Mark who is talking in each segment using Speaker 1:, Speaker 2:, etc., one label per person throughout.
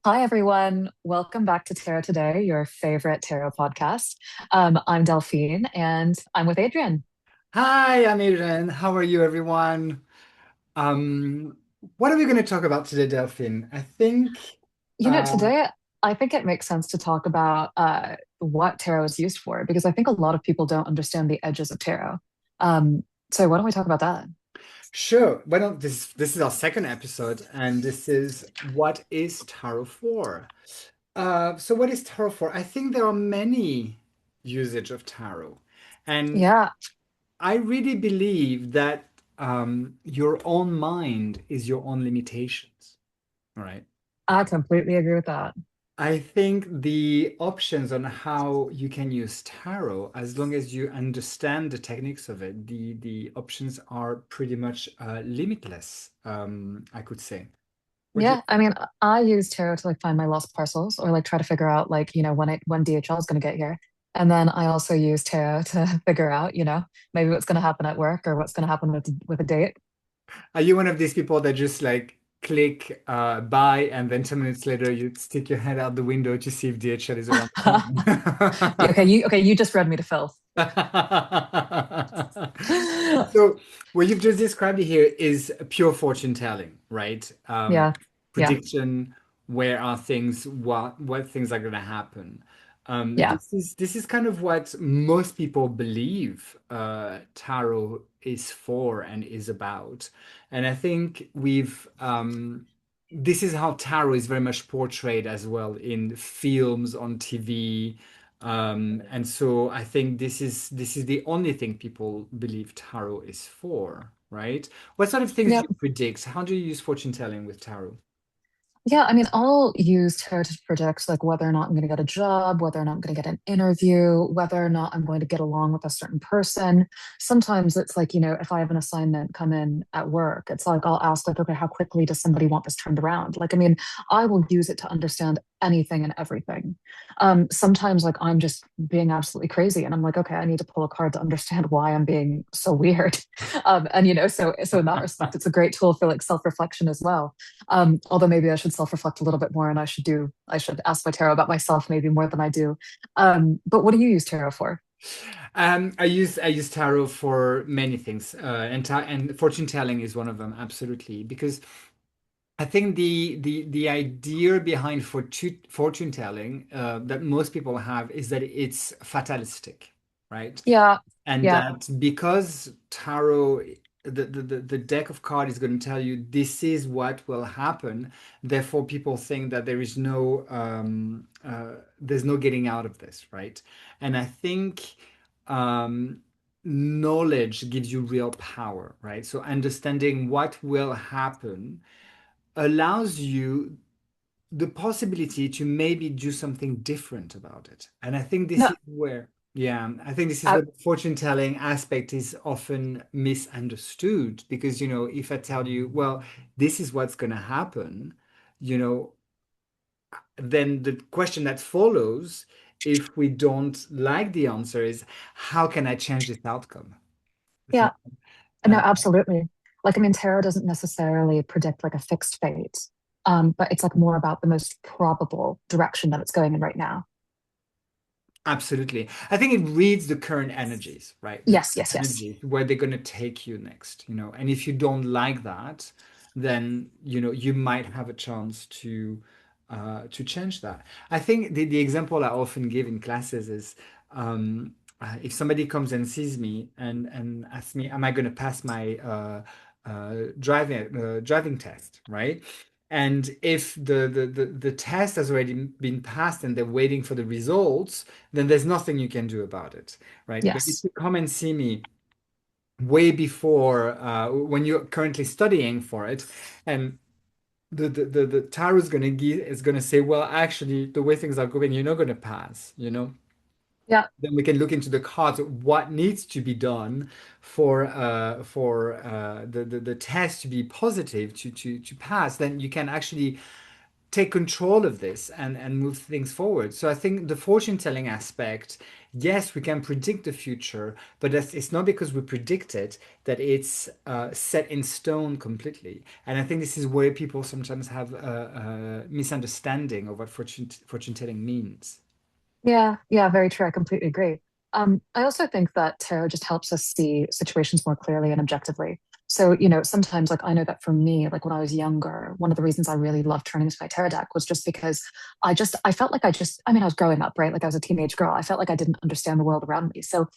Speaker 1: Hi, everyone. Welcome back to Tarot Today, your favorite tarot podcast. I'm Delphine and I'm with Adrian.
Speaker 2: Hi, I'm Adrian. How are you, everyone? Um, what are we going to talk about today, Delphine? Uh,
Speaker 1: Today I think it makes sense to talk about what tarot is used for because I think a lot of people don't understand the edges of tarot. Um, so why don't we talk about that?
Speaker 2: sure. Why don't this is our second episode, and this is what is tarot for? So what is tarot for? I think there are many usage of tarot, and
Speaker 1: Yeah,
Speaker 2: I really believe that your own mind is your own limitations. All right.
Speaker 1: I completely agree with that.
Speaker 2: I think the options on how you can use tarot, as long as you understand the techniques of it, the options are pretty much limitless, I could say. Would you?
Speaker 1: Yeah, I mean, I use tarot to like find my lost parcels or like try to figure out like, when DHL is going to get here. And then I also use tarot to figure out, maybe what's going to happen at work or what's going to happen with a date.
Speaker 2: Are you one of these people that just like click buy and then 10 minutes later you stick your head out the window to see if DHL is around the
Speaker 1: Okay,
Speaker 2: corner?
Speaker 1: you just read me to filth.
Speaker 2: So what you've just described here is pure fortune telling, right?
Speaker 1: Yeah, yeah,
Speaker 2: Prediction, where are things, what things are going to happen.
Speaker 1: yeah.
Speaker 2: This is kind of what most people believe tarot is for and is about. And I think we've this is how tarot is very much portrayed as well in films, on TV. And so I think this is the only thing people believe tarot is for, right? What sort of things do
Speaker 1: Yeah.
Speaker 2: you predict? How do you use fortune telling with tarot?
Speaker 1: Yeah, I mean, I'll use tarot to predict like whether or not I'm going to get a job, whether or not I'm going to get an interview, whether or not I'm going to get along with a certain person. Sometimes it's like, if I have an assignment come in at work, it's like I'll ask like, okay, how quickly does somebody want this turned around? Like, I mean, I will use it to understand anything and everything. Sometimes like I'm just being absolutely crazy and I'm like, okay, I need to pull a card to understand why I'm being so weird. And so in that respect, it's a great tool for like self-reflection as well. Although maybe I should self-reflect a little bit more and I should ask my tarot about myself maybe more than I do. But what do you use tarot for?
Speaker 2: I use tarot for many things, and fortune telling is one of them, absolutely, because I think the idea behind fortune telling that most people have is that it's fatalistic, right?
Speaker 1: Yeah,
Speaker 2: And
Speaker 1: yeah,
Speaker 2: that because tarot, the deck of cards is going to tell you this is what will happen. Therefore, people think that there's no getting out of this, right? And I think um, knowledge gives you real power, right? So understanding what will happen allows you the possibility to maybe do something different about it. And I think this
Speaker 1: no,
Speaker 2: is where, yeah, I think this is
Speaker 1: I,
Speaker 2: where the fortune telling aspect is often misunderstood because, if I tell you, well, this is what's going to happen, you know, then the question that follows, if we don't like the answer, is how can I change this outcome?
Speaker 1: yeah, no,
Speaker 2: Uh,
Speaker 1: absolutely. Like, I mean, tarot doesn't necessarily predict like a fixed fate, but it's like more about the most probable direction that it's going in right now.
Speaker 2: Absolutely. I think it reads the current energies, right? The
Speaker 1: Yes, yes, yes.
Speaker 2: energies where they're going to take you next, And if you don't like that, then, you might have a chance to change that. I think the example I often give in classes is if somebody comes and sees me and asks me, am I going to pass my driving test, right? And if the test has already been passed and they're waiting for the results, then there's nothing you can do about it, right? But if
Speaker 1: Yes.
Speaker 2: you come and see me way before when you're currently studying for it, and the tarot is gonna say, well, actually, the way things are going, you're not gonna pass,
Speaker 1: Yeah.
Speaker 2: then we can look into the cards what needs to be done for the test to be positive to pass. Then you can actually take control of this and move things forward. So I think the fortune telling aspect, yes, we can predict the future, but it's not because we predict it that it's set in stone completely. And I think this is where people sometimes have a misunderstanding of what fortune telling means.
Speaker 1: Yeah, yeah, very true. I completely agree. I also think that tarot just helps us see situations more clearly and objectively. So, sometimes, like, I know that for me, like when I was younger, one of the reasons I really loved turning to my tarot deck was just because I felt like I mean, I was growing up, right? Like I was a teenage girl. I felt like I didn't understand the world around me. So,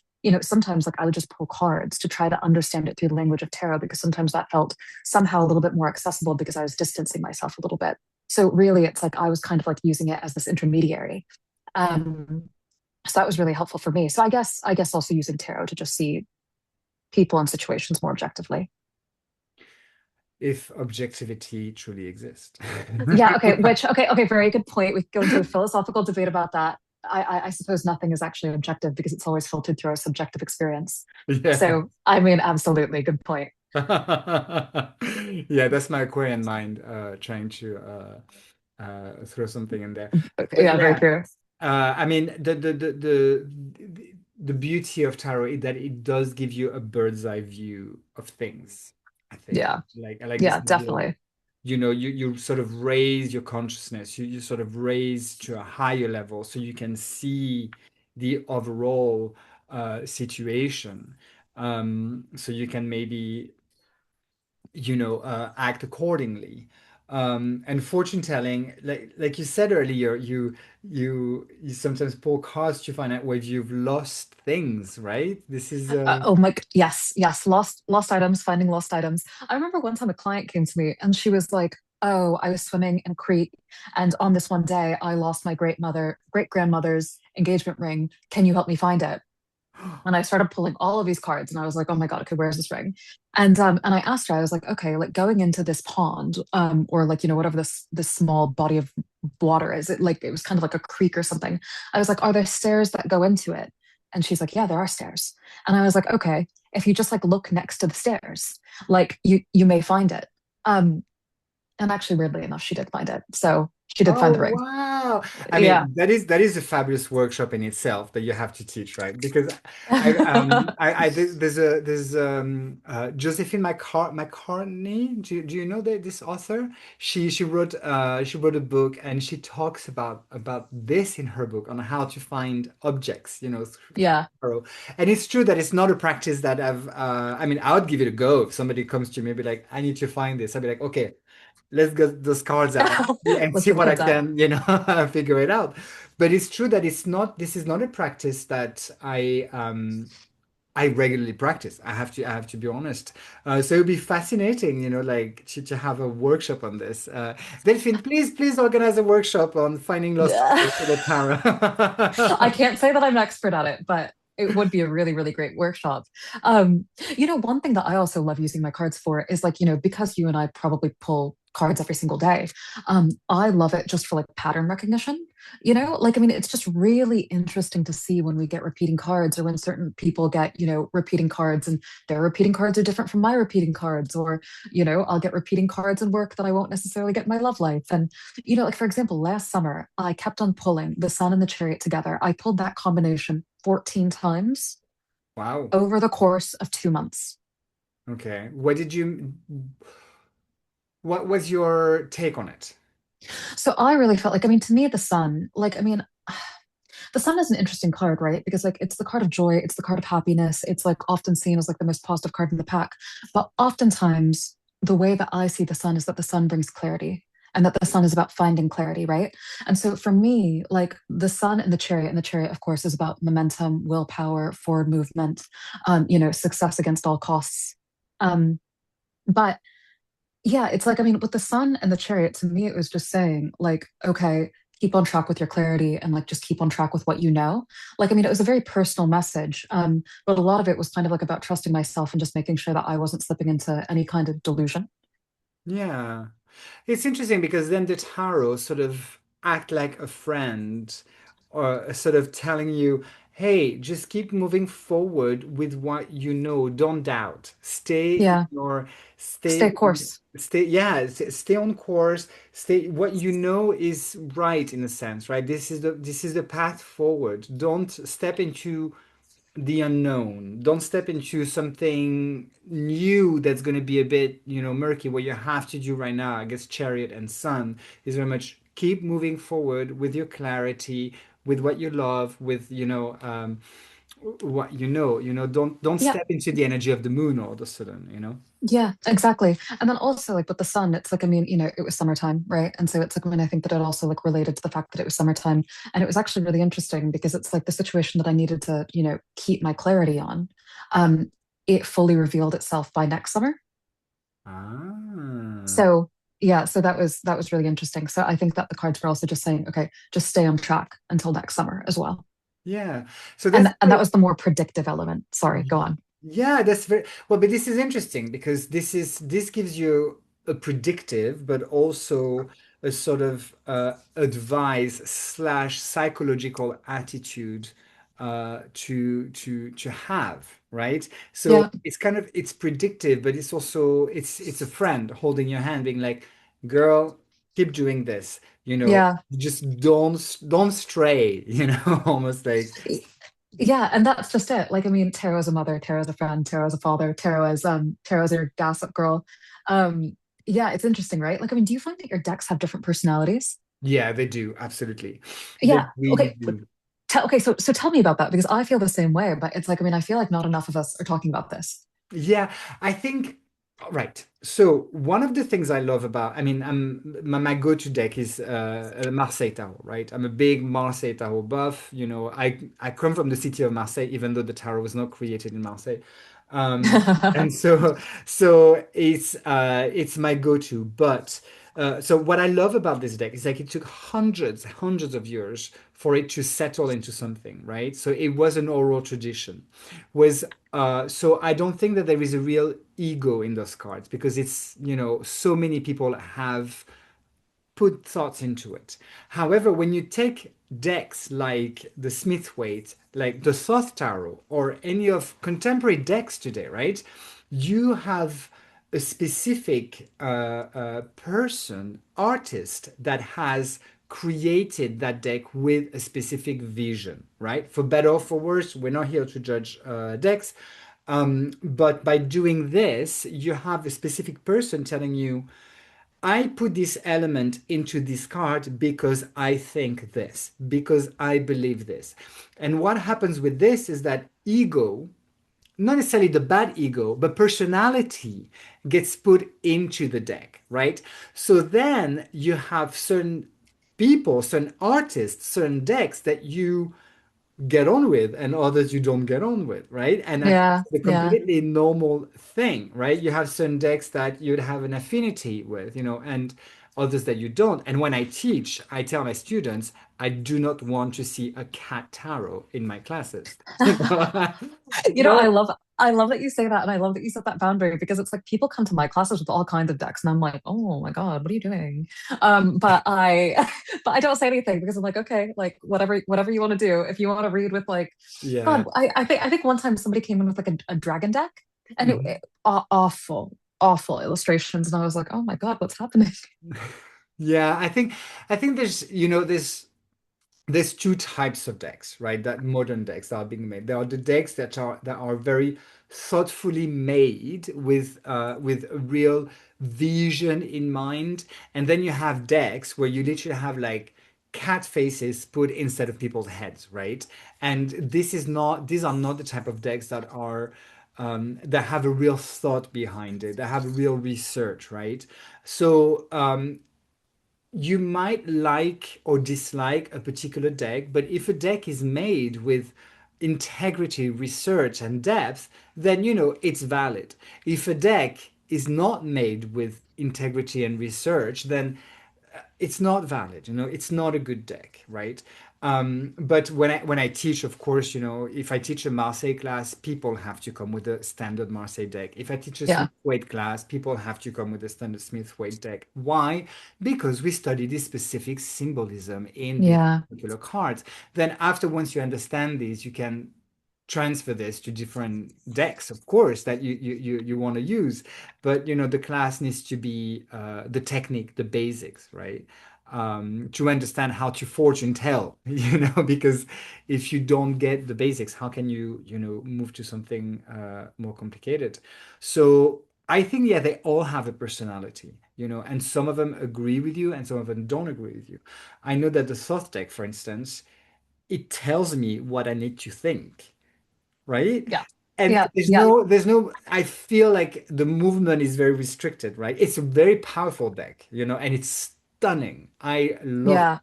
Speaker 1: sometimes like I would just pull cards to try to understand it through the language of tarot because sometimes that felt somehow a little bit more accessible because I was distancing myself a little bit. So, really, it's like I was kind of like using it as this intermediary. Um, so that was really helpful for me. So I guess also using tarot to just see people and situations more objectively.
Speaker 2: If objectivity truly exists.
Speaker 1: Yeah, okay, okay, very good point. We could go into a philosophical debate about that. I suppose nothing is actually objective because it's always filtered through our subjective experience.
Speaker 2: Yeah.
Speaker 1: So I mean, absolutely good point.
Speaker 2: Yeah, that's my Aquarian mind trying to throw something in there. But
Speaker 1: Yeah, very
Speaker 2: yeah,
Speaker 1: true.
Speaker 2: I mean the beauty of tarot is that it does give you a bird's eye view of things, I think.
Speaker 1: Yeah,
Speaker 2: Like I like this
Speaker 1: yeah,
Speaker 2: idea,
Speaker 1: definitely.
Speaker 2: you sort of raise your consciousness, you sort of raise to a higher level so you can see the overall situation. So you can maybe act accordingly. And fortune telling, like you said earlier, you sometimes pull cards to find out where you've lost things, right? This is
Speaker 1: Oh my, yes, yes, lost items, finding lost items. I remember one time a client came to me and she was like, "Oh, I was swimming in a creek, and on this one day, I lost my great grandmother's engagement ring. Can you help me find it?" And I started pulling all of these cards, and I was like, "Oh my God, okay, where's this ring?" And I asked her, I was like, "Okay, like going into this pond, or like whatever this small body of water is, it was kind of like a creek or something." I was like, "Are there stairs that go into it?" And she's like, "Yeah, there are stairs." And I was like, "Okay, if you just like look next to the stairs, like you may find it." Um, and actually, weirdly enough, she did find it. So she did
Speaker 2: Oh
Speaker 1: find the ring.
Speaker 2: wow. I
Speaker 1: Yeah.
Speaker 2: mean, that is a fabulous workshop in itself that you have to teach, right? Because there's Josephine McCartney. Do you know this author? She wrote a book and she talks about this in her book on how to find objects,
Speaker 1: Yeah.
Speaker 2: through. And it's true that it's not a practice that I mean, I would give it a go if somebody comes to me and be like, I need to find this. I'd be like, okay, let's get those cards out and
Speaker 1: Let's
Speaker 2: see
Speaker 1: get the
Speaker 2: what I
Speaker 1: cards out.
Speaker 2: can, figure it out. But it's true that this is not a practice that I regularly practice. I have to be honest. So it'd be fascinating, like to have a workshop on this. Delphine, please organize a workshop on finding lost
Speaker 1: Yeah.
Speaker 2: items in the
Speaker 1: I
Speaker 2: tarot.
Speaker 1: can't say that I'm an expert at it, but it would be a really, really great workshop. One thing that I also love using my cards for is like, because you and I probably pull cards every single day, I love it just for like pattern recognition. Like, I mean, it's just really interesting to see when we get repeating cards or when certain people get, repeating cards and their repeating cards are different from my repeating cards, or, I'll get repeating cards in work that I won't necessarily get in my love life. And like for example, last summer, I kept on pulling the sun and the chariot together. I pulled that combination 14 times
Speaker 2: Wow.
Speaker 1: over the course of 2 months.
Speaker 2: Okay. What was your take on it?
Speaker 1: So I really felt like, I mean, to me, the sun, like, I mean, the sun is an interesting card, right? Because like it's the card of joy, it's the card of happiness. It's like often seen as like the most positive card in the pack. But oftentimes, the way that I see the sun is that the sun brings clarity and that the sun is about finding clarity, right? And so for me, like the sun and the chariot, of course, is about momentum, willpower, forward movement, success against all costs. Um, but yeah, it's like, I mean, with the sun and the chariot, to me, it was just saying, like, okay, keep on track with your clarity and like just keep on track with what you know. Like, I mean, it was a very personal message, but a lot of it was kind of like about trusting myself and just making sure that I wasn't slipping into any kind of delusion.
Speaker 2: Yeah. It's interesting because then the tarot sort of act like a friend or sort of telling you, hey, just keep moving forward with what you know. Don't doubt. Stay in
Speaker 1: Yeah.
Speaker 2: your
Speaker 1: Stay
Speaker 2: stay
Speaker 1: course.
Speaker 2: stay yeah, stay on course. Stay what you know is right in a sense, right? This is the path forward. Don't step into the unknown. Don't step into something new that's going to be a bit, murky. What you have to do right now, I guess, Chariot and Sun is very much keep moving forward with your clarity, with what you love, with, what don't
Speaker 1: Yeah.
Speaker 2: step into the energy of the moon all of a sudden.
Speaker 1: Yeah, exactly. And then also like with the sun, it's like, I mean, it was summertime, right? And so it's like, I mean, I think that it also like related to the fact that it was summertime. And it was actually really interesting because it's like the situation that I needed to, keep my clarity on. Um, it fully revealed itself by next summer.
Speaker 2: Ah,
Speaker 1: So yeah, so that was really interesting. So I think that the cards were also just saying, okay, just stay on track until next summer as well.
Speaker 2: yeah. So that's
Speaker 1: And that was the more predictive element. Sorry, go on.
Speaker 2: Yeah, that's very well, but this is interesting because this gives you a predictive, but also a sort of advice slash psychological attitude to have, right? So
Speaker 1: Yeah,
Speaker 2: it's predictive, but it's also it's a friend holding your hand, being like, "Girl, keep doing this."
Speaker 1: yeah.
Speaker 2: Just don't stray, almost like.
Speaker 1: Yeah, and that's just it. Like, I mean, Tarot's a mother, Tarot's a friend, Tarot's a father, Tarot's your gossip girl. Yeah, it's interesting, right? Like, I mean, do you find that your decks have different personalities?
Speaker 2: Yeah, they do, absolutely. They
Speaker 1: Yeah.
Speaker 2: really
Speaker 1: Okay.
Speaker 2: do.
Speaker 1: Okay, so tell me about that because I feel the same way, but it's like, I mean, I feel like not enough of us are talking about this.
Speaker 2: Yeah, I think right. So one of the things I love about, I mean, my go-to deck is Marseille Tarot, right? I'm a big Marseille Tarot buff. I come from the city of Marseille, even though the tarot was not created in Marseille. And so it's my go-to. But so what I love about this deck is like it took hundreds of years for it to settle into something, right? So it was an oral tradition. Was So I don't think that there is a real ego in those cards because it's, so many people have put thoughts into it. However, when you take decks like the Smith-Waite, like the Thoth Tarot, or any of contemporary decks today, right? You have a specific person, artist that has created that deck with a specific vision, right? For better or for worse, we're not here to judge decks. But by doing this, you have a specific person telling you, I put this element into this card because I think this, because I believe this. And what happens with this is that ego, not necessarily the bad ego, but personality gets put into the deck, right? So then you have certain people, certain artists, certain decks that you get on with and others you don't get on with, right? And I think
Speaker 1: Yeah,
Speaker 2: it's a
Speaker 1: yeah.
Speaker 2: completely normal thing, right? You have certain decks that you'd have an affinity with, and others that you don't. And when I teach, I tell my students, I do not want to see a cat tarot in my classes. You
Speaker 1: You know,
Speaker 2: know?
Speaker 1: I love that you say that, and I love that you set that boundary because it's like people come to my classes with all kinds of decks, and I'm like, oh my God, what are you doing? But I, but I don't say anything because I'm like, okay, like whatever you want to do. If you want to read with like,
Speaker 2: Yeah.
Speaker 1: God, I think one time somebody came in with like a dragon deck, and
Speaker 2: Mhm.
Speaker 1: awful illustrations, and I was like, oh my God, what's happening?
Speaker 2: Yeah, I think there's two types of decks, right? That modern decks that are being made. There are the decks that are very thoughtfully made with a real vision in mind, and then you have decks where you literally have like cat faces put instead of people's heads, right? And these are not the type of decks that have a real thought behind it, that have real research, right? So you might like or dislike a particular deck, but if a deck is made with integrity, research, and depth, then it's valid. If a deck is not made with integrity and research, then it's not valid. It's not a good deck, right? But when I teach, of course, if I teach a Marseille class, people have to come with a standard Marseille deck. If I teach a
Speaker 1: Yeah.
Speaker 2: Smith-Waite class, people have to come with a standard Smith-Waite deck. Why? Because we study this specific symbolism in these
Speaker 1: Yeah.
Speaker 2: particular cards. Then after, once you understand these, you can transfer this to different decks, of course, that you want to use. But the class needs to be the technique, the basics, right? To understand how to fortune tell, because if you don't get the basics, how can you move to something more complicated? So I think, yeah, they all have a personality, and some of them agree with you and some of them don't agree with you. I know that the Thoth deck, for instance, it tells me what I need to think, right?
Speaker 1: Yeah.
Speaker 2: And
Speaker 1: Yeah.
Speaker 2: there's
Speaker 1: Yeah.
Speaker 2: no, there's no, I feel like the movement is very restricted, right? It's a very powerful deck, and it's stunning. I love it.
Speaker 1: Yeah.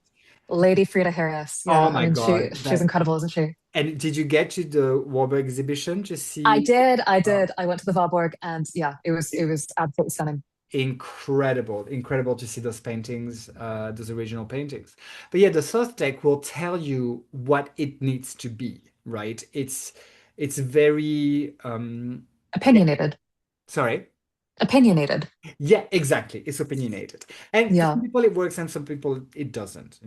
Speaker 1: Lady Frida Harris.
Speaker 2: Oh
Speaker 1: Yeah. I
Speaker 2: my
Speaker 1: mean,
Speaker 2: God.
Speaker 1: she's incredible, isn't she?
Speaker 2: And did you get to the Warburg exhibition to
Speaker 1: I
Speaker 2: see?
Speaker 1: did. I
Speaker 2: uh,
Speaker 1: did. I went to the Valborg and yeah, it was absolutely stunning.
Speaker 2: Incredible, incredible to see those paintings, those original paintings. But yeah, the Thoth deck will tell you what it needs to be, right? It's very
Speaker 1: Opinionated.
Speaker 2: sorry.
Speaker 1: Opinionated.
Speaker 2: Yeah, exactly. It's opinionated. And for some
Speaker 1: Yeah.
Speaker 2: people it works and some people it doesn't.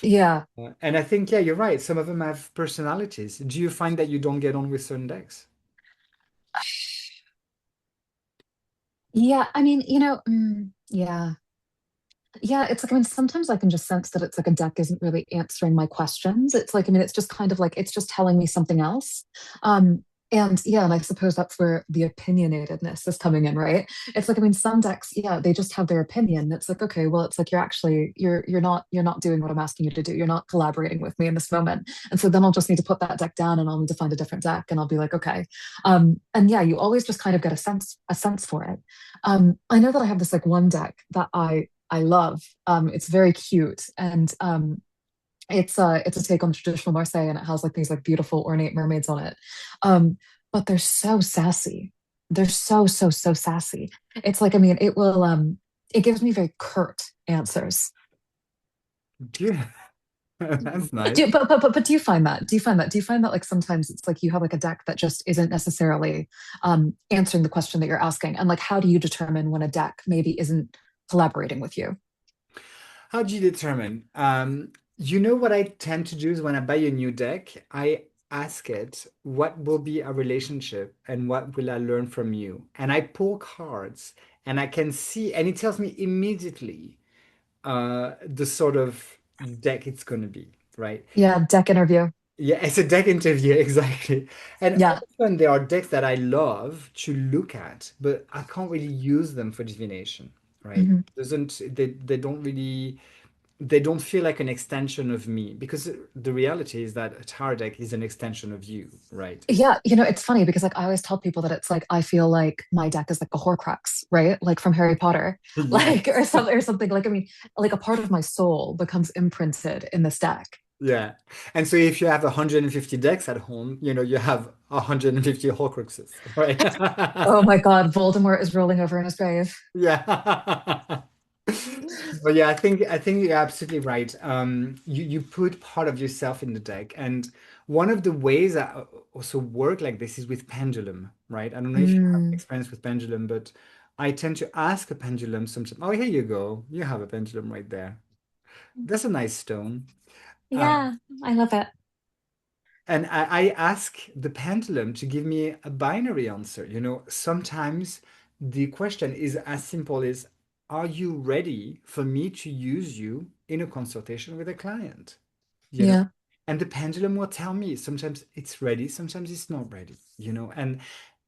Speaker 1: Yeah.
Speaker 2: And I think, yeah, you're right. Some of them have personalities. Do you find that you don't get on with certain decks?
Speaker 1: Yeah. I mean, yeah. Yeah, it's like, I mean, sometimes I can just sense that it's like a deck isn't really answering my questions. It's like, I mean, it's just kind of like, it's just telling me something else. Um, and yeah, and I suppose that's where the opinionatedness is coming in, right? It's like, I mean, some decks, yeah, they just have their opinion. It's like, okay, well, it's like you're not doing what I'm asking you to do. You're not collaborating with me in this moment. And so then I'll just need to put that deck down and I'll need to find a different deck and I'll be like, okay. And yeah, you always just kind of get a sense for it. I know that I have this like one deck that I love. It's very cute, and it's a take on traditional Marseille, and it has like these like beautiful ornate mermaids on it. But they're so sassy. They're so sassy. It's like, I mean, it gives me very curt answers.
Speaker 2: Yeah, that's
Speaker 1: But
Speaker 2: nice.
Speaker 1: do you find that? Do you find that like sometimes it's like you have like a deck that just isn't necessarily answering the question that you're asking, and like how do you determine when a deck maybe isn't collaborating with you?
Speaker 2: How do you determine? You know what I tend to do is when I buy a new deck, I ask it, what will be our relationship and what will I learn from you? And I pull cards and I can see, and it tells me immediately the sort of deck it's going to be, right?
Speaker 1: Yeah, deck interview.
Speaker 2: Yeah, it's a deck interview, exactly. And
Speaker 1: Yeah.
Speaker 2: often there are decks that I love to look at, but I can't really use them for divination, right?
Speaker 1: Mhm.
Speaker 2: Doesn't they don't really they don't feel like an extension of me because the reality is that a tarot deck is an extension of you, right?
Speaker 1: Yeah, it's funny because like I always tell people that it's like I feel like my deck is like a Horcrux, right? Like from Harry Potter,
Speaker 2: Yeah.
Speaker 1: like or something. Like I mean, like a part of my soul becomes imprinted in this deck.
Speaker 2: Yeah. And so if you have 150 decks at home, you have 150 Horcruxes, right?
Speaker 1: Oh my God, Voldemort is rolling over in his grave.
Speaker 2: Yeah. But yeah, I think you're absolutely right. You put part of yourself in the deck, and one of the ways I also work like this is with pendulum, right? I don't know if you have
Speaker 1: Mm,
Speaker 2: experience with pendulum, but I tend to ask a pendulum sometimes. Oh, here you go. You have a pendulum right there. That's a nice stone.
Speaker 1: yeah, I love it.
Speaker 2: And I ask the pendulum to give me a binary answer. Sometimes the question is as simple as, are you ready for me to use you in a consultation with a client? You know,
Speaker 1: Yeah,
Speaker 2: and the pendulum will tell me sometimes it's ready, sometimes it's not ready,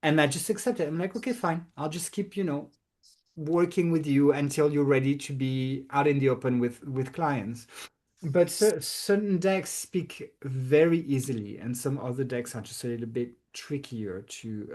Speaker 2: and I just accept it. I'm like, okay, fine. I'll just keep, working with you until you're ready to be out in the open with clients. But certain decks speak very easily, and some other decks are just a little bit trickier to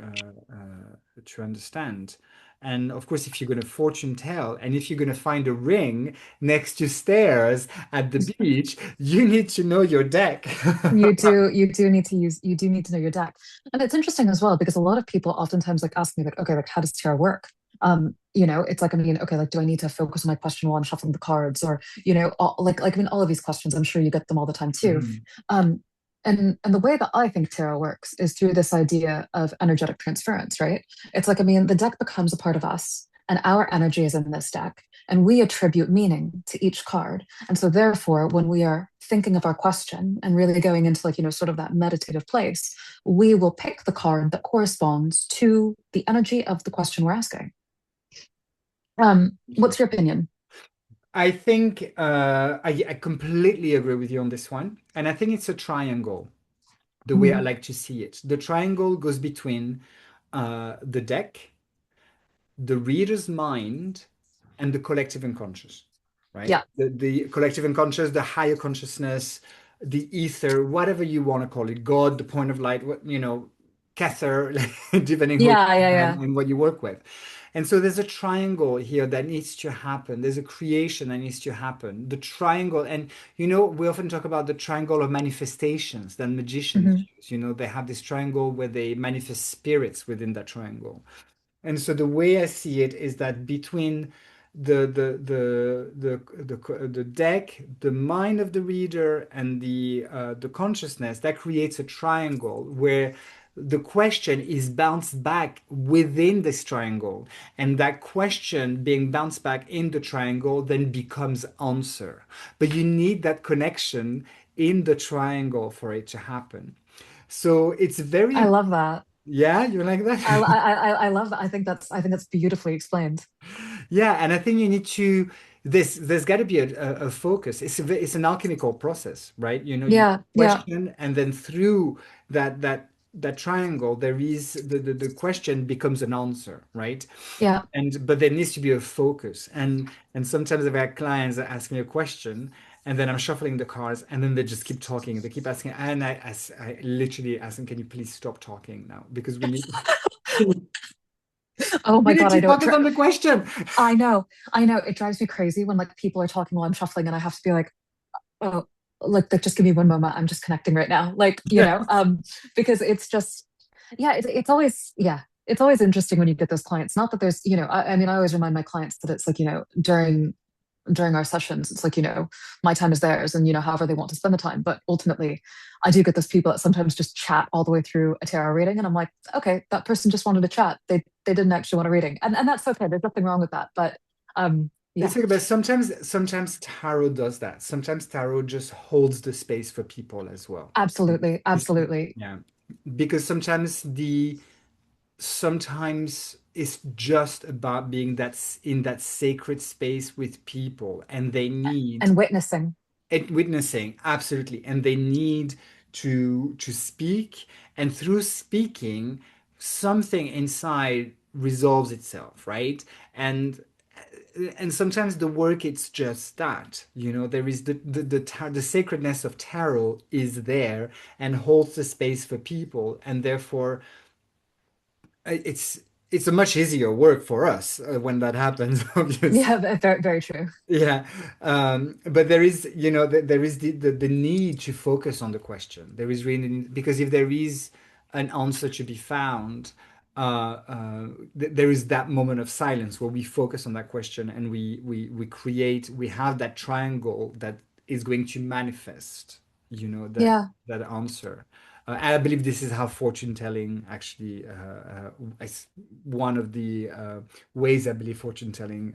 Speaker 2: understand. And of course, if you're going to fortune tell, and if you're going to find a ring next to stairs at the beach, you need to know your deck.
Speaker 1: you do need to know your deck. And it's interesting as well because a lot of people oftentimes like ask me like, okay, like how does tarot work? It's like, I mean, okay, like, do I need to focus on my question while I'm shuffling the cards? Or, I mean, all of these questions, I'm sure you get them all the time too.
Speaker 2: Mhm.
Speaker 1: Um, and the way that I think tarot works is through this idea of energetic transference, right? It's like, I mean, the deck becomes a part of us, and our energy is in this deck, and we attribute meaning to each card. And so, therefore, when we are thinking of our question and really going into, like, sort of that meditative place, we will pick the card that corresponds to the energy of the question we're asking. What's your opinion?
Speaker 2: I think I completely agree with you on this one. And I think it's a triangle, the way I
Speaker 1: Mhm.
Speaker 2: like to see it. The triangle goes between the deck, the reader's mind, and the collective unconscious, right?
Speaker 1: Yeah.
Speaker 2: The collective unconscious, the higher consciousness, the ether, whatever you want to call it, God, the point of light, what, Kether, depending who
Speaker 1: Yeah, yeah, yeah.
Speaker 2: and what you work with. And so there's a triangle here that needs to happen. There's a creation that needs to happen. The triangle, and we often talk about the triangle of manifestations that magicians
Speaker 1: Hmm.
Speaker 2: use. They have this triangle where they manifest spirits within that triangle. And so the way I see it is that between the deck, the mind of the reader, and the consciousness, that creates a triangle where the question is bounced back within this triangle, and that question being bounced back in the triangle then becomes answer. But you need that connection in the triangle for it to happen. So it's
Speaker 1: I
Speaker 2: very,
Speaker 1: love that.
Speaker 2: yeah, you like that?
Speaker 1: I love that. I think that's beautifully explained.
Speaker 2: Yeah, and I think you need to there's got to be a focus. It's an alchemical process, right? You
Speaker 1: Yeah, yeah,
Speaker 2: question, and then through that triangle, there is the question becomes an answer, right?
Speaker 1: yeah.
Speaker 2: And but there needs to be a focus. And sometimes I've had clients that ask me a question, and then I'm shuffling the cards, and then they just keep talking. They keep asking, and I literally ask them, "Can you please stop talking now? Because we need
Speaker 1: Oh
Speaker 2: we
Speaker 1: my
Speaker 2: need
Speaker 1: God, I
Speaker 2: to
Speaker 1: know it.
Speaker 2: focus on the question."
Speaker 1: I know, I know. It drives me crazy when like people are talking while I'm shuffling, and I have to be like, oh, like just give me one moment. I'm just connecting right now. Because it's just, yeah, it's always interesting when you get those clients. Not that there's, I mean, I always remind my clients that it's like, during our sessions, it's like, my time is theirs and, however they want to spend the time. But ultimately, I do get those people that sometimes just chat all the way through a tarot reading. And I'm like, okay, that person just wanted to chat. They didn't actually want a reading. And that's okay. There's nothing wrong with that. But
Speaker 2: It's
Speaker 1: yeah,
Speaker 2: okay, but sometimes tarot does that. Sometimes tarot just holds the space for people as well.
Speaker 1: absolutely,
Speaker 2: It's-
Speaker 1: absolutely.
Speaker 2: Yeah, because sometimes it's just about being in that sacred space with people, and they need
Speaker 1: And witnessing.
Speaker 2: it witnessing, absolutely, and they need to speak, and through speaking, something inside resolves itself, right? And sometimes the work, it's just that, there is the sacredness of tarot is there and holds the space for people, and therefore it's a much easier work for us when that happens, obviously.
Speaker 1: Yeah, very, very true.
Speaker 2: Yeah, but there is, there is the need to focus on the question. There is really, because if there is an answer to be found, there is that moment of silence where we focus on that question, and we have that triangle that is going to manifest, that
Speaker 1: Yeah,
Speaker 2: that answer. And I believe this is how fortune telling actually is one of the ways I believe fortune telling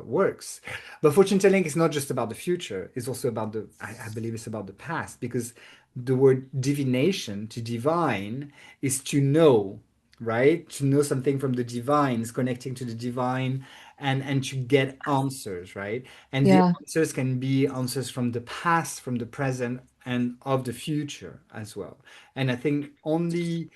Speaker 2: works. But fortune telling is not just about the future, it's also about I believe it's about the past, because the word divination, to divine, is to know, right? To know something from the divine is connecting to the divine, and to get answers, right? And the
Speaker 1: yeah,
Speaker 2: answers can be answers from the past, from the present, and of the future as well. And I think only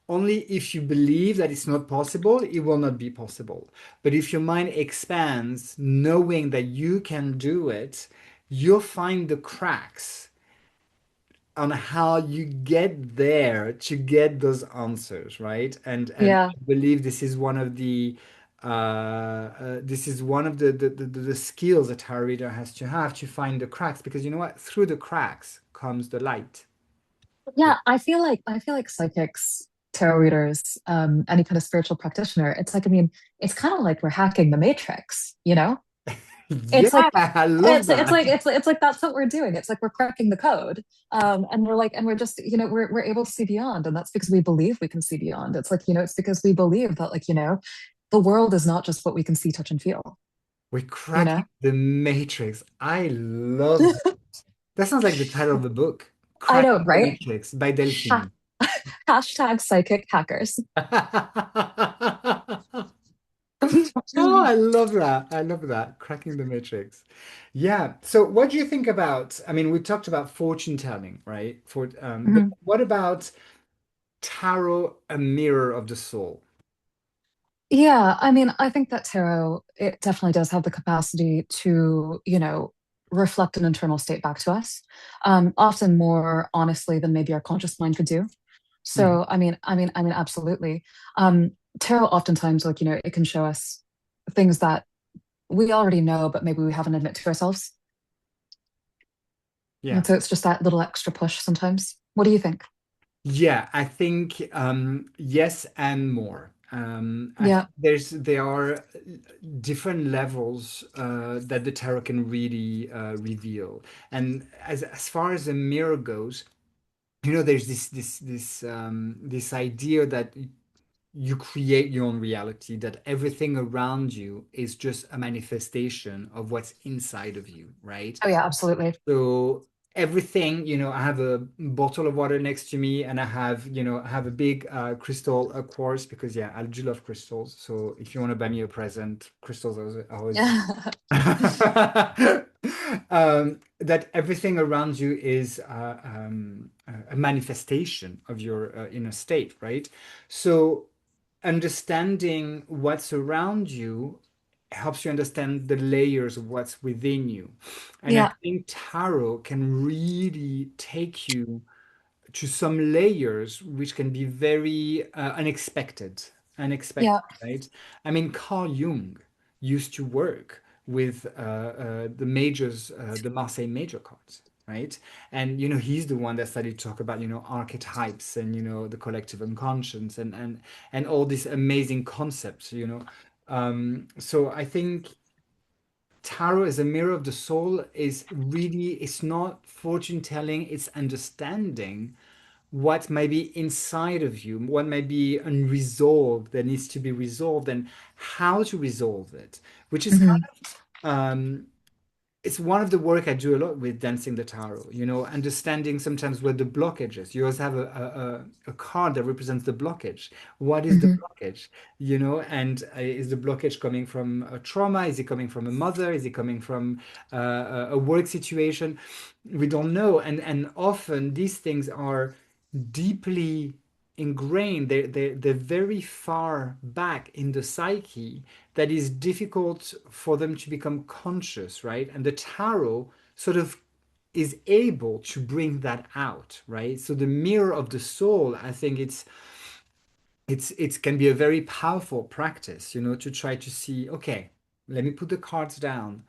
Speaker 2: if you believe that it's not possible, it will not be possible. But if your mind expands, knowing that you can do it, you'll find the cracks on how you get there to get those answers, right? And
Speaker 1: yeah,
Speaker 2: I believe this is one of the skills that our reader has to find the cracks, because you know what? Through the cracks comes the light.
Speaker 1: yeah. I feel like psychics tarot readers, any kind of spiritual practitioner, it's like, I mean, it's kind of like we're hacking the matrix, you know?
Speaker 2: Yeah,
Speaker 1: It's like
Speaker 2: I love that.
Speaker 1: it's like that's what we're doing. It's like we're cracking the code. And we're like, and we're just, we're able to see beyond. And that's because we believe we can see beyond. It's like, it's because we believe that, like, the world is not just what we can see, touch, and feel,
Speaker 2: We're
Speaker 1: you know?
Speaker 2: cracking the matrix. I love that. That sounds like the title of the book,
Speaker 1: I know,
Speaker 2: Cracking the
Speaker 1: right?
Speaker 2: Matrix by
Speaker 1: Ha-
Speaker 2: Delphine.
Speaker 1: Hashtag psychic hackers.
Speaker 2: Oh, I love that. I love that. Cracking the matrix. Yeah. So what do you think about, I mean, we talked about fortune telling, right? But
Speaker 1: Mhm.
Speaker 2: what about tarot, a mirror of the soul?
Speaker 1: Yeah, I mean, I think that tarot, it definitely does have the capacity to, reflect an internal state back to us, often more honestly than maybe our conscious mind could do.
Speaker 2: Mhm.
Speaker 1: So, absolutely. Tarot oftentimes, like, it can show us things that we already know, but maybe we haven't admit to ourselves.
Speaker 2: Yeah.
Speaker 1: And so it's just that little extra push sometimes. What do you think?
Speaker 2: Yeah, I think yes and more. I think
Speaker 1: Yeah,
Speaker 2: there are different levels that the tarot can really reveal. And as far as the mirror goes, there's this idea that you create your own reality, that everything around you is just a manifestation of what's inside of you, right?
Speaker 1: oh yeah, absolutely.
Speaker 2: So everything, I have a bottle of water next to me, and I have a big crystal, a quartz, because yeah, I do love crystals. So if you want to buy me a present, crystals are always
Speaker 1: Yeah,
Speaker 2: that everything around you is a manifestation of your inner state, right? So understanding what's around you helps you understand the layers of what's within you. And I
Speaker 1: yeah,
Speaker 2: think tarot can really take you to some layers which can be very unexpected,
Speaker 1: yeah,
Speaker 2: right? I mean, Carl Jung used to work with the majors, the Marseille major cards, right? And he's the one that started to talk about archetypes and the collective unconscious and all these amazing concepts. So I think tarot as a mirror of the soul is really, it's not fortune telling, it's understanding what may be inside of you, what may be unresolved that needs to be resolved, and how to resolve it, which is kind
Speaker 1: hmm
Speaker 2: of it's one of the work I do a lot with dancing the tarot, understanding sometimes where the blockage is. You always have a card that represents the blockage. What is the
Speaker 1: hmm
Speaker 2: blockage? And is the blockage coming from a trauma? Is it coming from a mother? Is it coming from a work situation? We don't know. And often these things are deeply ingrained. They're very far back in the psyche that is difficult for them to become conscious, right? And the tarot sort of is able to bring that out, right? So the mirror of the soul, I think it can be a very powerful practice, to try to see, okay, let me put the cards down.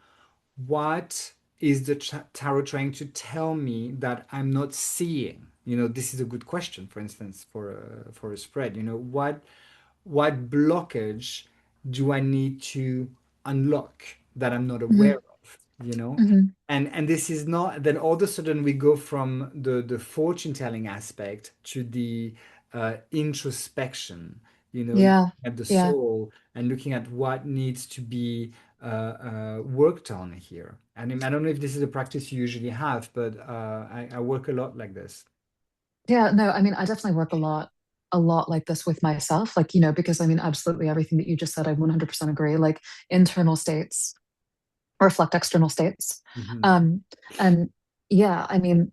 Speaker 2: What is the tarot trying to tell me that I'm not seeing? This is a good question, for instance, for a spread. What blockage do I need to unlock that I'm not aware
Speaker 1: hmm
Speaker 2: of, you know?
Speaker 1: hmm
Speaker 2: And this is not, then all of a sudden we go from the fortune telling aspect to the introspection, looking
Speaker 1: yeah,
Speaker 2: at the
Speaker 1: yeah.
Speaker 2: soul and looking at what needs to be worked on here. And I don't know if this is a practice you usually have, but I work a lot like this.
Speaker 1: Yeah, no, I mean, I definitely work a lot like this with myself, like, because I mean, absolutely everything that you just said, I 100% agree. Like internal states reflect external states.
Speaker 2: Mhm.
Speaker 1: Um, and yeah, I mean,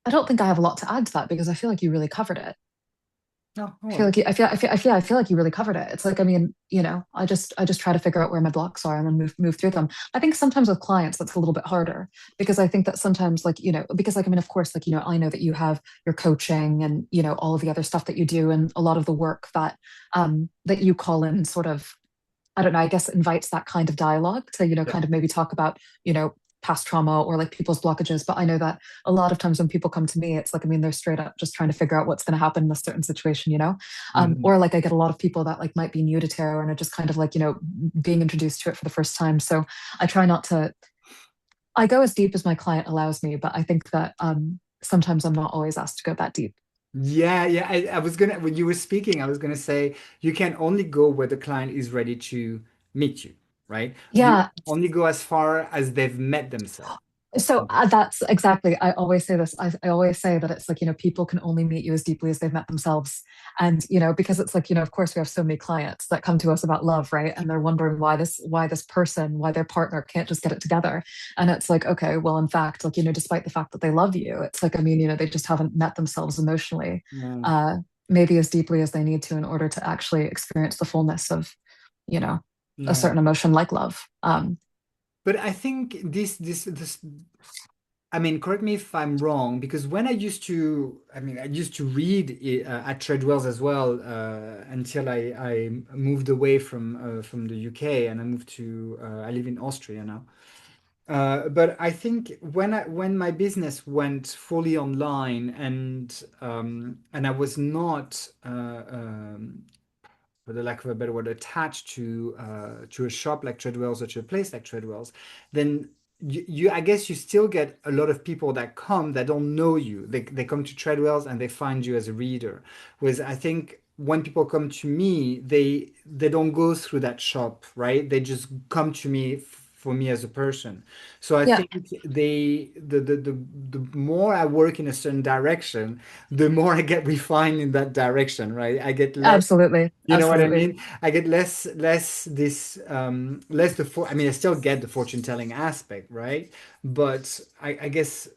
Speaker 1: I don't think I have a lot to add to that because I feel like you really covered it.
Speaker 2: No,
Speaker 1: I feel
Speaker 2: oh,
Speaker 1: like I feel like you really covered it. It's like, I mean, I just try to figure out where my blocks are and then move through them. I think sometimes with clients that's a little bit harder because I think that sometimes like, because like I mean, of course, like, I know that you have your coaching and, all of the other stuff that you do and a lot of the work that you call in sort of, I don't know, I guess invites that kind of dialogue to,
Speaker 2: yeah.
Speaker 1: kind of maybe talk about, past trauma or like people's blockages. But I know that a lot of times when people come to me, it's like, I mean, they're straight up just trying to figure out what's going to happen in a certain situation, you know?
Speaker 2: Mhm.
Speaker 1: Or like I get a lot of people that like might be new to tarot and are just kind of like, you know, being introduced to it for the first time. So I try not to, I go as deep as my client allows me, but I think that sometimes I'm not always asked to go that deep.
Speaker 2: Yeah, yeah. I was gonna, when you were speaking, I was gonna say you can only go where the client is ready to meet you, right? You
Speaker 1: Yeah,
Speaker 2: only go as far as they've met themselves.
Speaker 1: so that's exactly, I always say this. I always say that it's like, you know, people can only meet you as deeply as they've met themselves. And, you know, because it's like, you know, of course we have so many clients that come to us about love, right? And they're wondering why this person, why their partner can't just get it together. And it's like, okay, well, in fact, like, you know, despite the fact that they love you, it's like, I mean, you know, they just haven't met themselves emotionally,
Speaker 2: Yeah.
Speaker 1: uh, maybe as deeply as they need to in order to actually experience the fullness of, you know, a
Speaker 2: Yeah.
Speaker 1: certain emotion like love.
Speaker 2: But I think this I mean, correct me if I'm wrong, because when I used to, I mean, I used to read at Treadwells as well until I moved away from the UK and I moved to I live in Austria now. But I think when my business went fully online and I was not for the lack of a better word, attached to a shop like Treadwell's or to a place like Treadwell's, then I guess you still get a lot of people that come that don't know you. They come to Treadwell's and they find you as a reader. Whereas I think when people come to me, they don't go through that shop, right? They just come to me for me as a person. So I
Speaker 1: Yeah,
Speaker 2: think the more I work in a certain direction, the more I get refined in that direction, right? I get less,
Speaker 1: absolutely.
Speaker 2: you know what I
Speaker 1: Absolutely.
Speaker 2: mean? I get less this less the for I mean I still get the fortune telling aspect, right? But I guess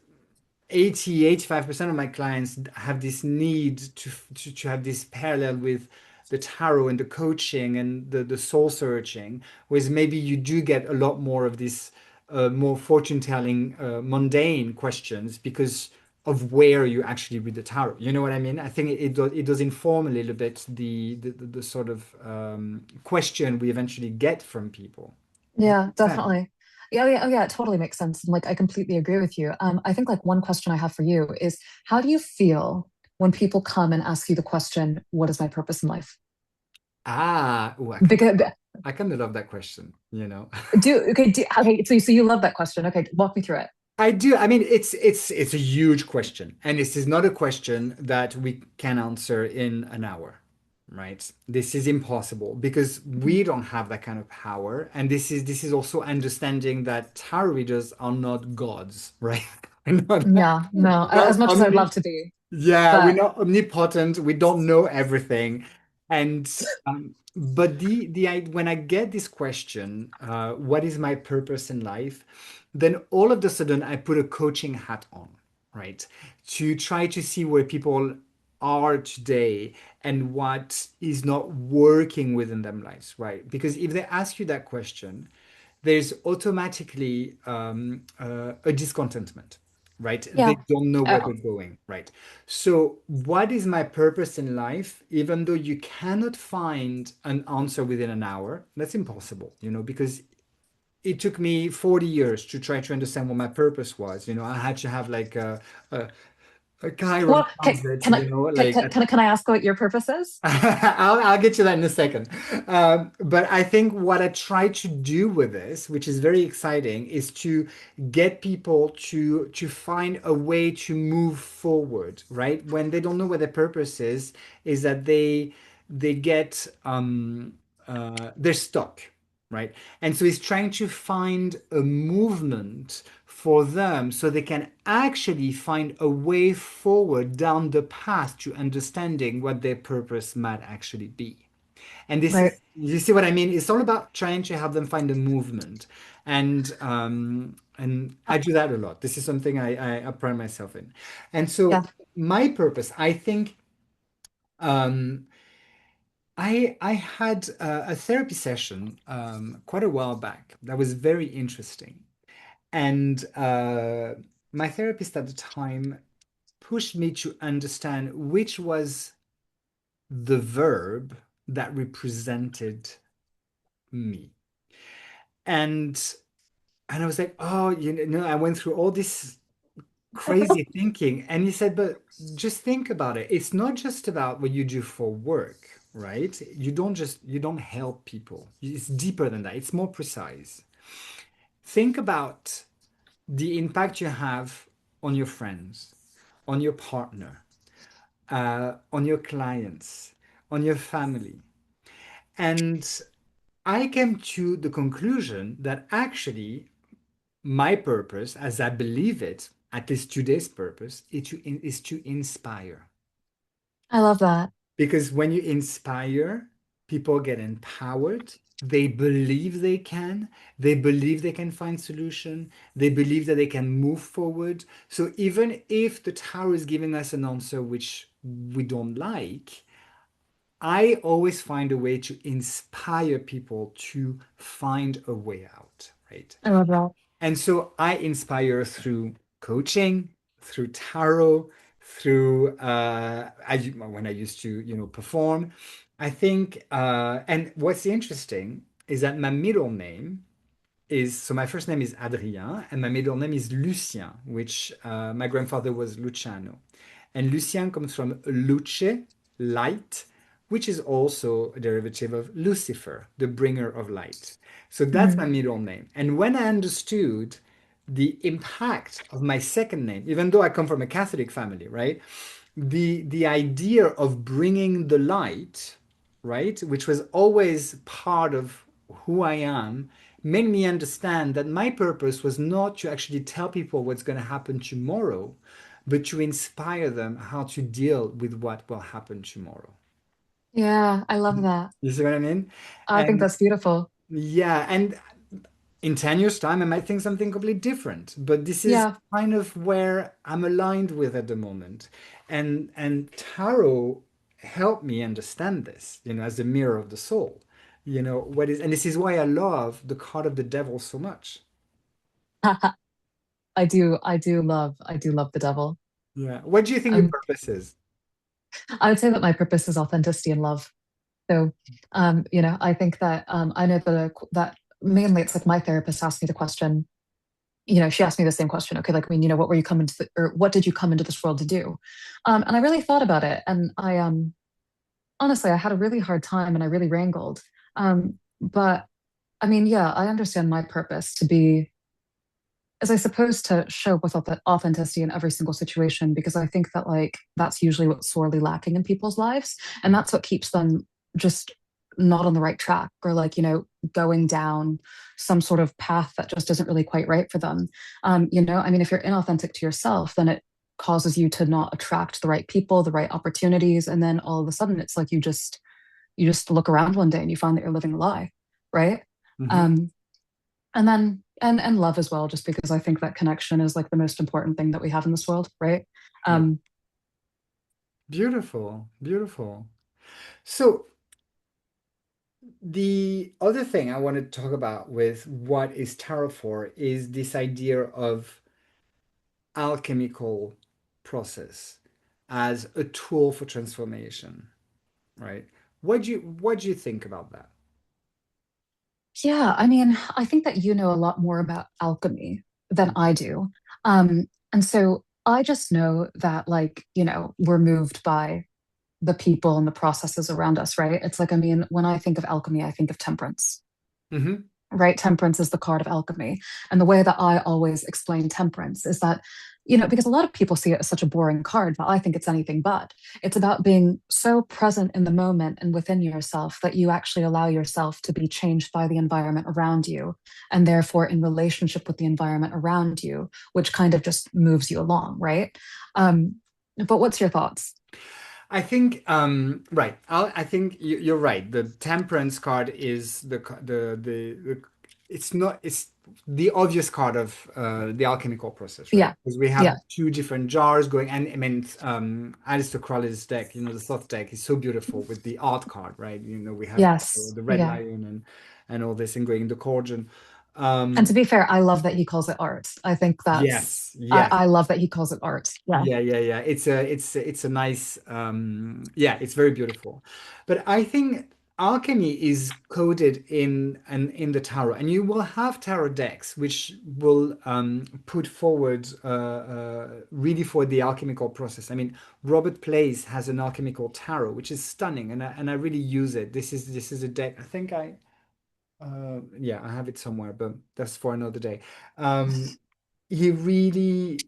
Speaker 2: 85% of my clients have this need to have this parallel with the tarot and the coaching and the soul searching, whereas maybe you do get a lot more of this more fortune telling mundane questions because of where you actually read the tarot. You know what I mean? I think it does inform a little bit the sort of question we eventually get from people. Does that
Speaker 1: Yeah,
Speaker 2: make sense?
Speaker 1: definitely. Yeah, yeah, oh yeah, it totally makes sense. And like, I completely agree with you. I think like one question I have for you is, how do you feel when people come and ask you the question, what is my purpose in life?
Speaker 2: Ah, oh,
Speaker 1: Because
Speaker 2: I kind of love that question, you know.
Speaker 1: okay, so you love that question. Okay, walk me through it.
Speaker 2: I do. I mean, it's a huge question, and this is not a question that we can answer in an hour, right? This is impossible because we don't have that kind of power, and this is also understanding that tarot readers are not gods, right? We're not,
Speaker 1: Yeah, no,
Speaker 2: we're not
Speaker 1: as much as I'd love to be,
Speaker 2: yeah, we're
Speaker 1: but
Speaker 2: not omnipotent. We don't know everything, and but when I get this question, what is my purpose in life? Then all of a sudden I put a coaching hat on, right? To try to see where people are today and what is not working within their lives, right? Because if they ask you that question, there's automatically a discontentment, right? They
Speaker 1: yeah,
Speaker 2: don't know where
Speaker 1: uh,
Speaker 2: they're going, right? So, what is my purpose in life? Even though you cannot find an answer within an hour, that's impossible, because it took me 40 years to try to understand what my purpose was. I had to have like a, a Chiron
Speaker 1: well,
Speaker 2: transit,
Speaker 1: can I ask what your purpose is?
Speaker 2: I'll get to that in a second. But I think what I try to do with this, which is very exciting, is to get people to find a way to move forward, right? When they don't know what their purpose is that they get they're stuck, right? And so he's trying to find a movement for them so they can actually find a way forward down the path to understanding what their purpose might actually be. And this
Speaker 1: Right.
Speaker 2: is, you see what I mean? It's all about trying to help them find a movement. And
Speaker 1: Uh,
Speaker 2: I do that a lot. This is something I pride myself in. And so
Speaker 1: yeah.
Speaker 2: my purpose, I think, um, I had a therapy session quite a while back that was very interesting. And my therapist at the time pushed me to understand which was the verb that represented me. And And I was like, oh, I went through all this crazy thinking. And he said, but just think about it. It's not just about what you do for work, right? You don't help people. It's deeper than that. It's more precise. Think about the impact you have on your friends, on your partner, on your clients, on your family. And I came to the conclusion that actually my purpose, as I believe it, at least today's purpose, is to inspire.
Speaker 1: I love that.
Speaker 2: Because when you inspire, people get empowered. They believe they believe they can find solution, they believe that they can move forward. So even if the tower is giving us an answer which we don't like, I always find a way to inspire people to find a way out, right?
Speaker 1: I love that.
Speaker 2: And so I inspire through coaching, through tarot, through when I used to, perform. I think, and what's interesting is that my middle name so my first name is Adrien and my middle name is Lucien, which my grandfather was Luciano. And Lucien comes from luce, light, which is also a derivative of Lucifer, the bringer of light. So that's my
Speaker 1: Mhm.
Speaker 2: middle name. And when I understood the impact of my second name, even though I come from a Catholic family, right? The idea of bringing the light, right, which was always part of who I am, made me understand that my purpose was not to actually tell people what's going to happen tomorrow, but to inspire them how to deal with what will happen tomorrow.
Speaker 1: Yeah, I love that.
Speaker 2: You see what I mean?
Speaker 1: I think
Speaker 2: And
Speaker 1: that's beautiful.
Speaker 2: yeah, and in 10 years' time, I might think something completely different. But this is
Speaker 1: Yeah.
Speaker 2: kind of where I'm aligned with at the moment. And tarot helped me understand this, as the mirror of the soul. And this is why I love the card of the devil so much.
Speaker 1: I do love the devil.
Speaker 2: Yeah. What do you think your
Speaker 1: Um,
Speaker 2: purpose is?
Speaker 1: I would say that my purpose is authenticity and love. So, I think that I know that mainly it's like my therapist asked me the question. She asked me the same question. Okay, like, I mean, what were you coming to, or what did you come into this world to do? And I really thought about it, and I honestly, I had a really hard time, and I really wrangled. But I mean, yeah, I understand my purpose to be is I suppose to show with authenticity in every single situation because I think that like that's usually what's sorely lacking in people's lives, and that's what keeps them just not on the right track or like going down some sort of path that just isn't really quite right for them. I mean, if you're inauthentic to yourself, then it causes you to not attract the right people, the right opportunities, and then all of a sudden it's like you just look around one day and you find that you're living a lie, right?
Speaker 2: Hmm.
Speaker 1: Um, and then and love as well, just because I think that connection is like the most important thing that we have in this world, right?
Speaker 2: Yeah.
Speaker 1: um
Speaker 2: Beautiful, beautiful. So the other thing I want to talk about with what is tarot for is this idea of alchemical process as a tool for transformation, right? What do you think about that?
Speaker 1: yeah, I mean, I think that you know a lot more about alchemy than I do. And so I just know that like we're moved by the people and the processes around us, right? It's like, I mean, when I think of alchemy, I think of temperance,
Speaker 2: Hmm.
Speaker 1: right? Temperance is the card of alchemy. And the way that I always explain temperance is that, because a lot of people see it as such a boring card, but I think it's anything but. It's about being so present in the moment and within yourself that you actually allow yourself to be changed by the environment around you, and therefore in relationship with the environment around you, which kind of just moves you along, right? Um, but what's your thoughts?
Speaker 2: I think right. I think you're right. The temperance card is it's the obvious card of the alchemical process, right?
Speaker 1: Yeah,
Speaker 2: Because we have
Speaker 1: yeah,
Speaker 2: two different jars going, and I mean, Aleister Crowley's deck, the Thoth deck, is so beautiful with the art card, right? We have
Speaker 1: yes,
Speaker 2: the red
Speaker 1: yeah.
Speaker 2: lion and all this, and going the cauldron.
Speaker 1: And to
Speaker 2: Um,
Speaker 1: be fair, I love that he calls it art. I think
Speaker 2: yes,
Speaker 1: I,
Speaker 2: yes.
Speaker 1: I love that he calls it art. Yeah.
Speaker 2: Yeah, yeah, yeah. It's a nice, yeah, it's very beautiful. But I think alchemy is coded in the tarot, and you will have tarot decks which will put forward really for the alchemical process. I mean, Robert Place has an alchemical tarot which is stunning, and I really use it. This is a deck. I think yeah, I have it somewhere, but that's for another day. Um, he really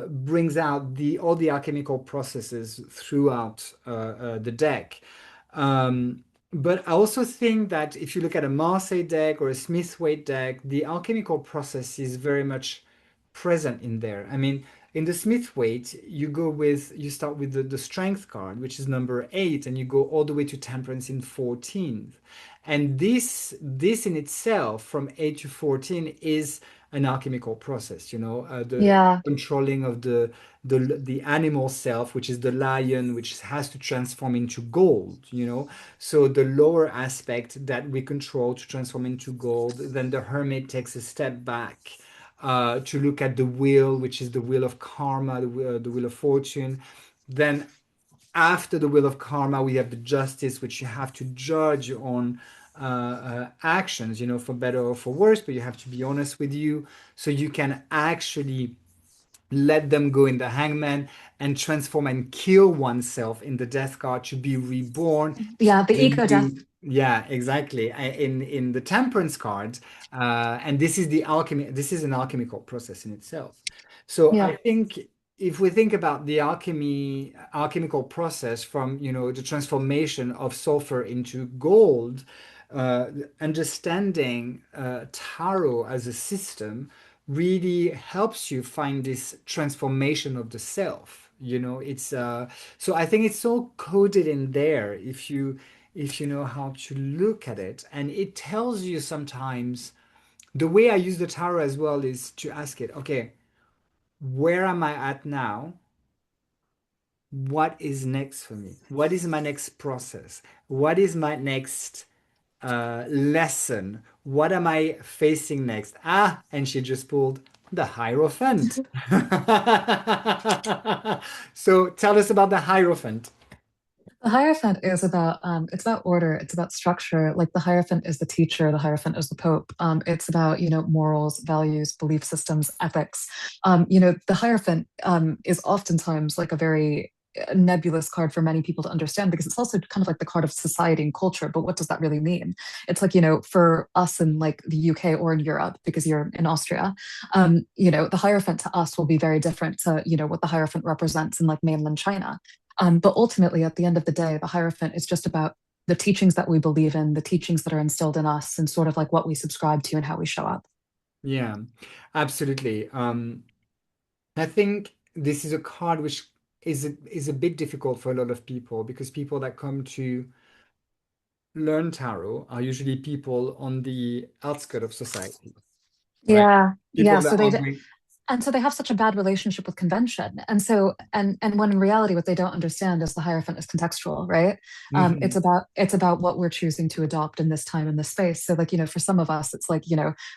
Speaker 2: brings out the all the alchemical processes throughout the deck. Um, but I also think that if you look at a Marseille deck or a Smith-Waite deck, the alchemical process is very much present in there. I mean, in the Smith-Waite, you start with the Strength card, which is number 8, and you go all the way to Temperance in 14th. And this in itself, from 8 to 14, is an alchemical process, the
Speaker 1: Yeah.
Speaker 2: controlling of the animal self, which is the lion, which has to transform into gold. So the lower aspect that we control to transform into gold, then the hermit takes a step back to look at the wheel, which is the wheel of karma, the wheel of fortune. Then after the wheel of karma, we have the justice, which you have to judge on actions, for better or for worse, but you have to be honest with you so you can actually let them go in the hangman and transform and kill oneself in the death card to be reborn
Speaker 1: Yeah, the
Speaker 2: in
Speaker 1: ego death.
Speaker 2: yeah, exactly, in the temperance card. And this is the alchemy, this is an alchemical process in itself. So
Speaker 1: Yeah.
Speaker 2: I think if we think about the alchemical process from the transformation of sulfur into gold, uh, understanding tarot as a system really helps you find this transformation of the self. It's so I think it's all coded in there if you know how to look at it, and it tells you sometimes. The way I use the tarot as well is to ask it, okay, where am I at now? What is next for me? What is my next process? What is my next lesson? What am I facing next? Ah, and she just pulled the Hierophant. So tell us about the Hierophant.
Speaker 1: The Hierophant is about it's about order, it's about structure. Like the Hierophant is the teacher, the Hierophant is the Pope. It's about, morals, values, belief systems, ethics. The Hierophant is oftentimes like a very nebulous card for many people to understand because it's also kind of like the card of society and culture. But what does that really mean? It's like, for us in like the UK or in Europe, because you're in Austria, the Hierophant to us will be very different to, what the Hierophant represents in like mainland China. But ultimately, at the end of the day, the Hierophant is just about the teachings that we believe in, the teachings that are instilled in us, and sort of like what we subscribe to and how we show up.
Speaker 2: Yeah, absolutely. I think this is a card which is a bit difficult for a lot of people because people that come to learn tarot are usually people on the outskirts of society, right?
Speaker 1: Yeah, yeah.
Speaker 2: People that are going,
Speaker 1: And so they have such a bad relationship with convention. And so, and when in reality, what they don't understand is the Hierophant is contextual, right? It's
Speaker 2: Mhm.
Speaker 1: about what we're choosing to adopt in this time in this space. So, like, for some of us, it's like,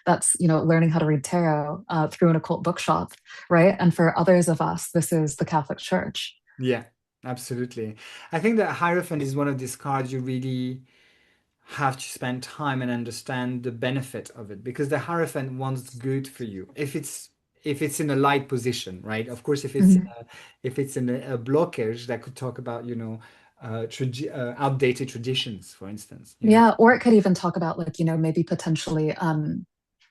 Speaker 1: that's learning how to read tarot through an occult bookshop, right? And for others of us, this is the Catholic Church.
Speaker 2: Yeah, absolutely. I think that Hierophant is one of these cards you really have to spend time and understand the benefit of it because the Hierophant wants good for you. If it's in a light position, right? Of course,
Speaker 1: Mhm.
Speaker 2: if it's in a blockage, that could talk about, outdated traditions, for instance.
Speaker 1: Yeah, or it could even talk about like, maybe potentially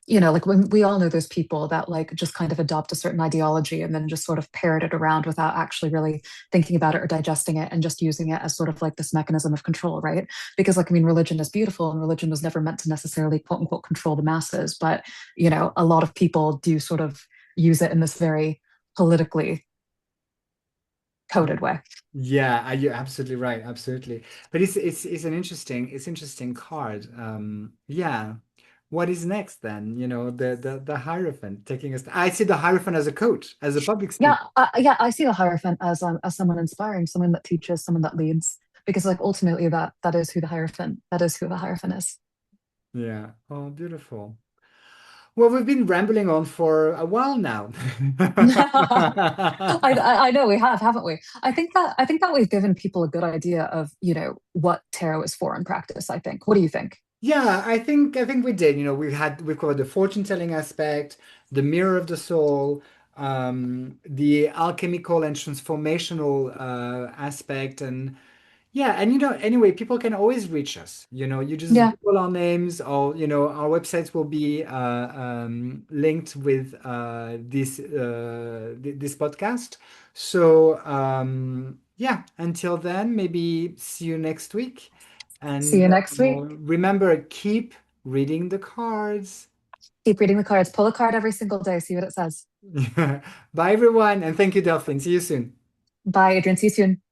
Speaker 1: like when we all know those people that like just kind of adopt a certain ideology and then just sort of parrot it around without actually really thinking about it or digesting it and just using it as sort of like this mechanism of control, right? Because like, I mean, religion is beautiful and religion was never meant to necessarily quote unquote control the masses, but a lot of people do sort of use it in this very politically coded way.
Speaker 2: Yeah, you're absolutely right, absolutely. But it's an interesting card. Yeah. What is next then? The Hierophant taking us. I see the Hierophant as a coach, as a public
Speaker 1: Yeah,
Speaker 2: speaker.
Speaker 1: yeah, I see the Hierophant as someone inspiring, someone that teaches, someone that leads, because like ultimately that is who the Hierophant is.
Speaker 2: Yeah. Oh, beautiful. Well, we've been rambling on for a while now.
Speaker 1: I know we have, haven't we? I think that we've given people a good idea of, what tarot is for in practice, I think. What do you think?
Speaker 2: Yeah, I think we did. We've covered the fortune telling aspect, the mirror of the soul, the alchemical and transformational aspect, and yeah, and anyway, people can always reach us. You just
Speaker 1: Yeah.
Speaker 2: Google our names, or our websites will be linked with this podcast. So yeah, until then, maybe see you next week,
Speaker 1: See
Speaker 2: and
Speaker 1: you next week.
Speaker 2: remember, keep reading the cards.
Speaker 1: Keep reading the cards. Pull a card every single day. See what it says.
Speaker 2: Bye, everyone, and thank you, Delphine. See you soon.
Speaker 1: Bye, Adrian. See you soon.